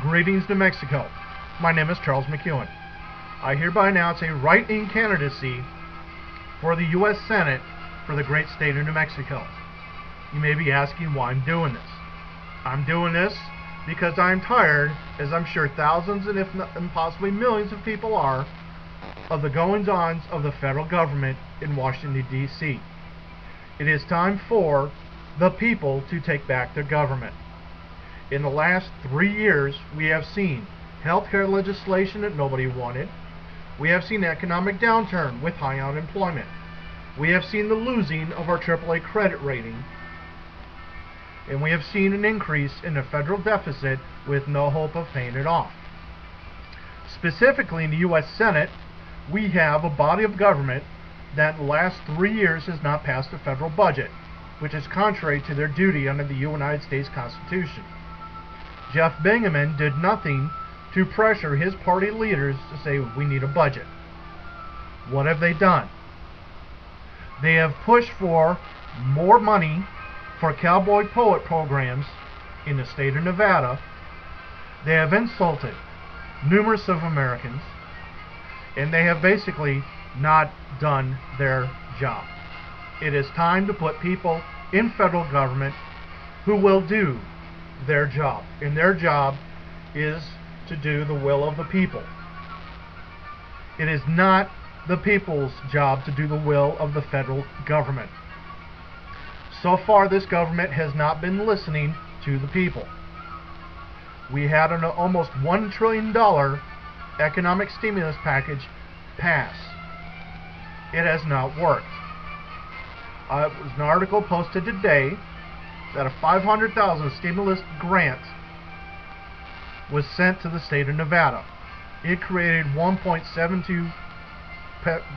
Greetings, New Mexico. My name is Charles McEwen. I hereby announce a write-in candidacy for the U.S. Senate for the great state of New Mexico. You may be asking why I'm doing this. I'm doing this because I'm tired, as I'm sure thousands and possibly millions of people are, of the goings-ons of the federal government in Washington, D.C. It is time for the people to take back their government. In the last 3 years, we have seen healthcare legislation that nobody wanted. We have seen economic downturn with high unemployment. We have seen the losing of our AAA credit rating. And we have seen an increase in the federal deficit with no hope of paying it off. Specifically in the U.S. Senate, we have a body of government that in the last 3 years has not passed a federal budget, which is contrary to their duty under the United States Constitution. Jeff Bingaman did nothing to pressure his party leaders to say we need a budget. What have they done? They have pushed for more money for cowboy poet programs in the state of Nevada. They have insulted numerous of Americans, and they have basically not done their job. It is time to put people in federal government who will do their job, and their job is to do the will of the people. It is not the people's job to do the will of the federal government. So far, this government has not been listening to the people. We had an almost $1 trillion economic stimulus package pass. It has not worked. It was an article posted today that a $500,000 stimulus grant was sent to the state of Nevada. It created 1.72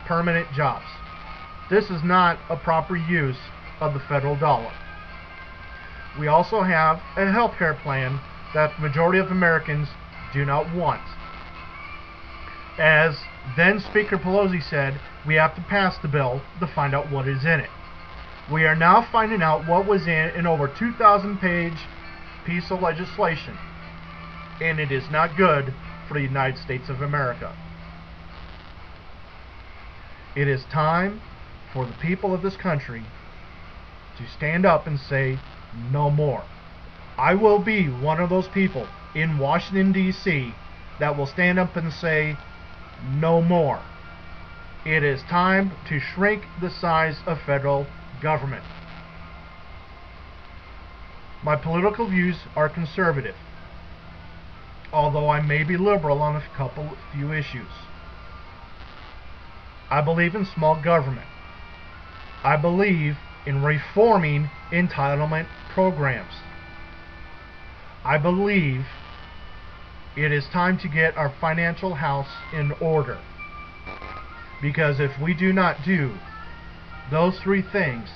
permanent jobs. This is not a proper use of the federal dollar. We also have a health care plan that the majority of Americans do not want. As then Speaker Pelosi said, we have to pass the bill to find out what is in it. We are now finding out what was in an over 2,000-page piece of legislation, and it is not good for the United States of America. It is time for the people of this country to stand up and say no more. I will be one of those people in Washington, D.C. that will stand up and say no more. It is time to shrink the size of federal government. My political views are conservative, although I may be liberal on a few issues. I believe in small government. I believe in reforming entitlement programs. I believe it is time to get our financial house in order, because if we do not do those three things,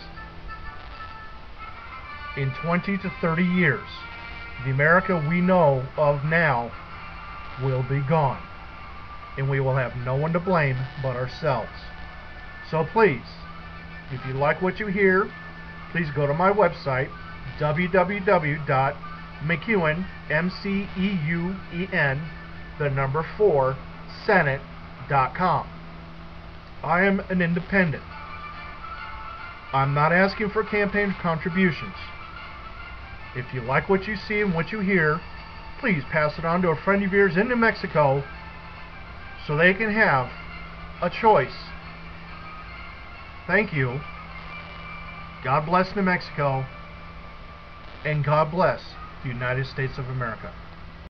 in 20 to 30 years, the America we know of now will be gone, and we will have no one to blame but ourselves. So please, if you like what you hear, please go to my website, www.mceuen, M-C-E-U-E-N, the number 4, Senate.com. I am an independent. I'm not asking for campaign contributions. If you like what you see and what you hear, please pass it on to a friend of yours in New Mexico so they can have a choice. Thank you. God bless New Mexico, and God bless the United States of America.